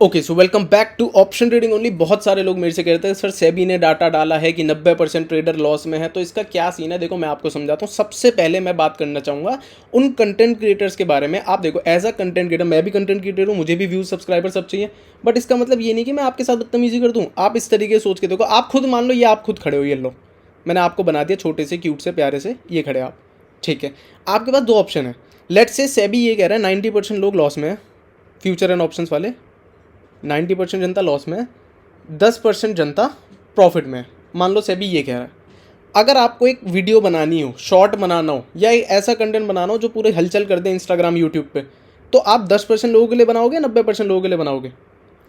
Okay so welcome back to option trading only. बहुत सारे लोग मेरे से कहते हैं सर सेबी ने डाटा डाला है कि 90% ट्रेडर लॉस में है, तो इसका क्या सीन है। देखो मैं आपको समझाता हूँ। सबसे पहले मैं बात करना चाहूँगा उन कंटेंट क्रिएटर्स के बारे में। आप देखो एज अ कंटेंट क्रिएटर, मैं भी कंटेंट क्रिएटर हूँ, मुझे भी व्यूज सब्सक्राइबर सब चाहिए, बट इसका मतलब ये नहीं कि मैं आपके साथ बदतमीजी कर दूँ। आप इस तरीके से सोच के देखो, आप खुद मान लो ये आप खुद खड़े हो, ये लो मैंने आपको बना दिया छोटे से क्यूट से प्यारे से, ये खड़े आप, ठीक है। आपके पास दो ऑप्शन है। लेट्स से सेबी ये कह रहा है 90% लोग लॉस में है, फ्यूचर एंड ऑप्शंस वाले। 90% जनता लॉस में है, 10% जनता प्रॉफिट में है। मान लो सेबी ये कह रहा है। अगर आपको एक वीडियो बनानी हो, शॉर्ट बनाना हो, या एक ऐसा कंटेंट बनाना हो जो पूरे हलचल कर दे इंस्टाग्राम यूट्यूब पे, तो आप 10% लोगों के लिए बनाओगे, 90% लोगों के लिए बनाओगे?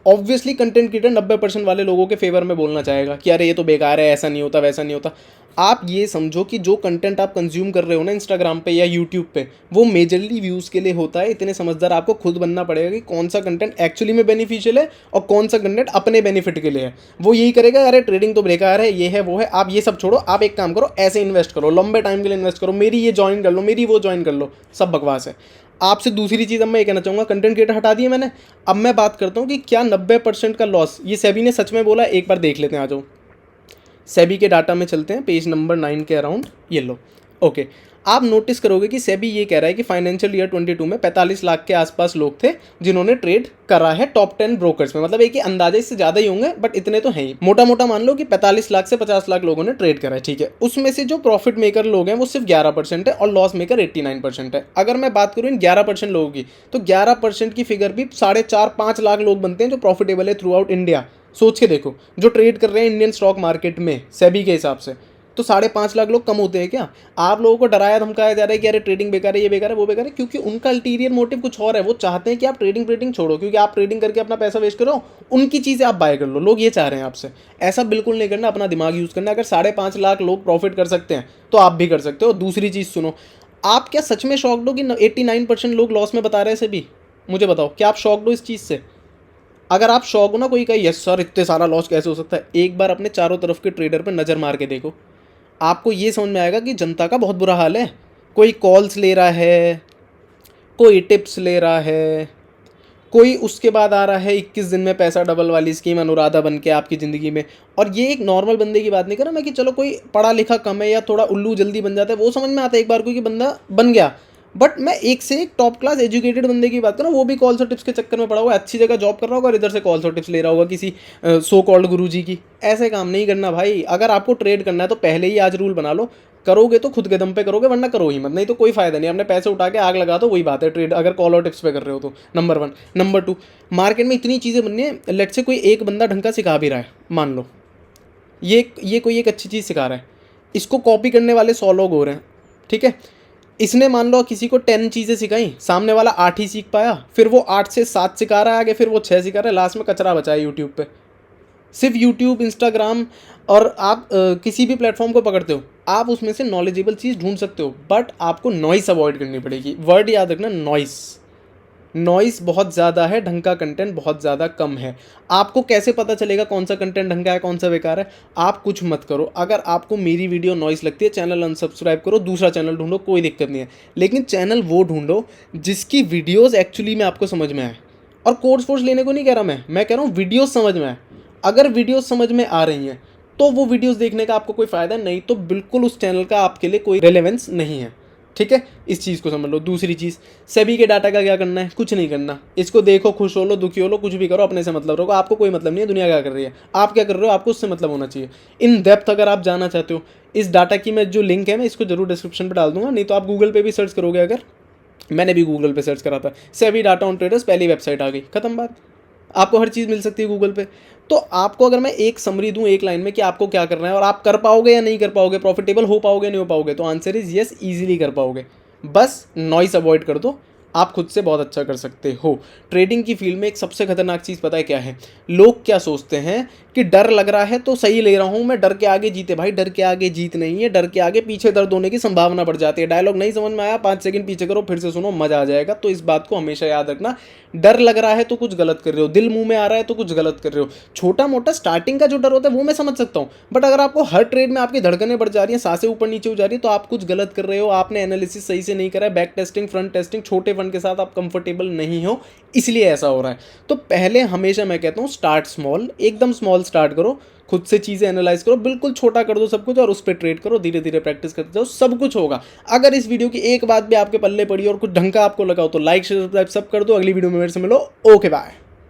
ऑब्वियसली कंटेंट क्रिएटर 90% वाले लोगों के फेवर में बोलना चाहेगा कि अरे ये तो बेकार है, ऐसा नहीं होता, वैसा नहीं होता। आप ये समझो कि जो कंटेंट आप कंज्यूम कर रहे हो ना इंस्टाग्राम पे या यूट्यूब पे, वो मेजरली व्यूज़ के लिए होता है। इतने समझदार आपको खुद बनना पड़ेगा कि कौन सा कंटेंट एक्चुअली में बेनिफिशियल है और कौन सा कंटेंट अपने बेनिफिट के लिए है। वो यही करेगा अरे ट्रेडिंग तो बेकार है, ये है वो है। आप ये सब छोड़ो, आप एक काम करो, ऐसे इन्वेस्ट करो, लंबे टाइम के लिए इन्वेस्ट करो, मेरी ये ज्वाइन कर लो, मेरी वो ज्वाइन कर लो, सब बकवास है। आपसे दूसरी चीज़ अब मैं ये कहना चाहूँगा, कंटेंट क्रिएटर हटा दिए मैंने, अब मैं बात करता हूँ कि क्या 90% का लॉस ये सेबी ने सच में बोला। एक बार देख लेते हैं, आ जाओ सेबी के डाटा में चलते हैं, पेज नंबर 9 के अराउंड, ये लो। ओके, आप नोटिस करोगे कि सेबी ये कह रहा है कि फाइनेंशियल ईयर 22 में 45 लाख के आसपास लोग थे जिन्होंने ट्रेड करा है टॉप 10 ब्रोकर्स में। मतलब एक ही अंदाजे, इससे ज़्यादा ही होंगे बट इतने तो हैं ही। मोटा मोटा मान लो कि 45 लाख से 50 लाख लोगों ने ट्रेड करा है, ठीक है। उसमें से जो प्रॉफिट मेकर लोग हैं वो सिर्फ 11% है और लॉस मेकर 89% है। अगर मैं बात करूँ इन 11% लोगों की, तो 11% की फिगर भी 4.5-5 लाख लोग बनते हैं जो प्रॉफिटेबल है थ्रू आउट इंडिया। सोच के देखो, जो ट्रेड कर रहे हैं इंडियन स्टॉक मार्केट में सेबी के हिसाब से, तो 5.5 लाख लोग कम होते हैं क्या? आप लोगों को डराया धमकाया जा रहा है कि अरे ट्रेडिंग बेकार है, ये बेकार है, वो बेकार है, क्योंकि उनका अल्टीरियर मोटिव कुछ और है। वो चाहते हैं कि आप ट्रेडिंग छोड़ो, क्योंकि आप ट्रेडिंग करके अपना पैसा वेस्ट करो, उनकी चीज़ें आप बाय कर लो। लोग ये चाह रहे हैं आपसे। ऐसा बिल्कुल नहीं करना, अपना दिमाग यूज़ करना। अगर 5.5 लाख लोग प्रॉफिट कर सकते हैं तो आप भी कर सकते हो। दूसरी चीज़ सुनो, आप क्या सच में शॉक्ड हो कि 89% लोग लॉस में बता रहे हैं सेबी? मुझे बताओ, क्या आप शॉक्ड हो इस चीज़ से? अगर आप शौक हो ना, कोई कहे यस सर इतने सारा लॉस कैसे हो सकता है, एक बार अपने चारों तरफ के ट्रेडर पर नज़र मार के देखो, आपको ये समझ में आएगा कि जनता का बहुत बुरा हाल है। कोई कॉल्स ले रहा है, कोई टिप्स ले रहा है, कोई उसके बाद आ रहा है 21 दिन में पैसा डबल वाली स्कीम अनुराधा बन के आपकी ज़िंदगी में। और ये एक नॉर्मल बंदे की बात नहीं कर रहा मैं कि चलो कोई पढ़ा लिखा कम है या थोड़ा उल्लू जल्दी बन जाता है, वो समझ में आता है एक बार कोई कि बंदा बन गया। बट मैं एक से एक टॉप क्लास एजुकेटेड बंदे की बात कर रहा हूँ, वो भी कॉल्स और टिप्स के चक्कर में पड़ा हुआ है, अच्छी जगह जॉब कर रहा होगा और इधर से कॉल्स और टिप्स ले रहा होगा किसी सो कॉल्ड गुरु जी की। ऐसे काम नहीं करना भाई। अगर आपको ट्रेड करना है तो पहले ही आज रूल बना लो, करोगे तो खुद के दम पे करोगे, वरना करो ही मत, नहीं तो कोई फायदा नहीं। अपने पैसे उठा के आग लगा दो, वही बात है ट्रेड अगर कॉल और टिप्स पे कर रहे हो तो। नंबर 1। नंबर 2, मार्केट में इतनी चीज़ें बननी है, लेट से कोई एक बंदा ढंग का सिखा भी रहा है, मान लो ये कोई एक अच्छी चीज़ सिखा रहा है, इसको कॉपी करने वाले 100 लोग हो रहे हैं, ठीक है। इसने मान लो किसी को 10 चीज़ें सिखाई, सामने वाला 8 ही सीख पाया, फिर वो 8 से 7 सिखा रहा है आगे, फिर वो 6 सिखा रहा है, लास्ट में कचरा बचा है यूट्यूब पे। सिर्फ यूट्यूब, इंस्टाग्राम और आप किसी भी प्लेटफॉर्म को पकड़ते हो, आप उसमें से नॉलेजेबल चीज़ ढूंढ सकते हो, बट आपको नॉइस अवॉइड करनी पड़ेगी। वर्ड याद रखना, नॉइस। नॉइस बहुत ज़्यादा है, ढंग का कंटेंट बहुत ज़्यादा कम है। आपको कैसे पता चलेगा कौन सा कंटेंट ढंग का है कौन सा बेकार है? आप कुछ मत करो, अगर आपको मेरी वीडियो नॉइस लगती है चैनल अनसब्सक्राइब करो, दूसरा चैनल ढूंढो, कोई दिक्कत नहीं है। लेकिन चैनल वो ढूंढो जिसकी वीडियोज़ एक्चुअली में आपको समझ में आए। और कोर्स वोर्स लेने को नहीं कह रहा मैं कह रहा हूँ वीडियोज़ समझ में आए। अगर वीडियोज़ समझ में आ रही हैं तो वो वीडियोज़ देखने का आपको कोई फ़ायदा नहीं, तो बिल्कुल उस चैनल का आपके लिए कोई रेलेवेंस नहीं है, ठीक है। इस चीज़ को समझ लो। दूसरी चीज़, सेबी के डाटा का क्या करना है? कुछ नहीं करना। इसको देखो, खुश हो लो, दुखी हो लो, कुछ भी करो, अपने से मतलब रखो। आपको कोई मतलब नहीं है दुनिया क्या कर रही है, आप क्या कर रहे हो, आपको उससे मतलब होना चाहिए। इन डेप्थ अगर आप जाना चाहते हो, इस डाटा की मैं जो लिंक है मैं इसको जरूर डिस्क्रिप्शन पर डाल दूंगा, नहीं तो आप गूगल पे भी सर्च करोगे। अगर मैंने भी गूगल पे सर्च करा था सेबी डाटा ऑन ट्रेडर्स, पहली वेबसाइट आ गई, खत्म बात। आपको हर चीज़ मिल सकती है गूगल पे। तो आपको अगर मैं एक समरी दूं एक लाइन में कि आपको क्या करना है और आप कर पाओगे या नहीं कर पाओगे, प्रॉफिटेबल हो पाओगे नहीं हो पाओगे, तो आंसर इज यस, ईजिली कर पाओगे। बस नॉइस अवॉइड कर दो, आप खुद से बहुत अच्छा कर सकते हो। ट्रेडिंग की फील्ड में एक सबसे खतरनाक चीज़ पता है क्या है? लोग क्या सोचते हैं कि डर लग रहा है तो सही ले रहा हूँ मैं, डर के आगे जीते। भाई डर के आगे जीत नहीं है, डर के आगे पीछे दर्द होने की संभावना बढ़ जाती है। डायलॉग नहीं समझ में आया, 5 सेकंड पीछे करो, फिर से सुनो, मजा आ जाएगा। तो इस बात को हमेशा याद रखना, डर लग रहा है तो कुछ गलत कर रहे हो, दिल मुंह में आ रहा है तो कुछ गलत कर रहे हो। छोटा मोटा स्टार्टिंग का जो डर होता है वो मैं समझ सकता हूँ, बट अगर आपको हर ट्रेड में आपकी धड़कनें बढ़ जा रही हैं, सांसें ऊपर नीचे हो जा रही है, तो आप कुछ गलत कर रहे हो। आपने एनालिसिस सही से नहीं करा है, बैक टेस्टिंग, फ्रंट टेस्टिंग, छोटे पैटर्न के साथ आप कंफर्टेबल नहीं हो, इसलिए ऐसा हो रहा है। तो पहले हमेशा मैं कहता हूँ स्टार्ट स्मॉल, एकदम स्मॉल स्टार्ट करो, खुद से चीज़ें एनालाइज करो, बिल्कुल छोटा कर दो सब कुछ और उस पर ट्रेड करो, धीरे धीरे प्रैक्टिस करते जाओ, सब कुछ होगा। अगर इस वीडियो की एक बात भी आपके पल्ले पड़ी और कुछ ढंग का आपको लगा हो तो लाइक शेयर सब्सक्राइब सब कर दो। अगली वीडियो में मेरे से मिलो। Okay bye.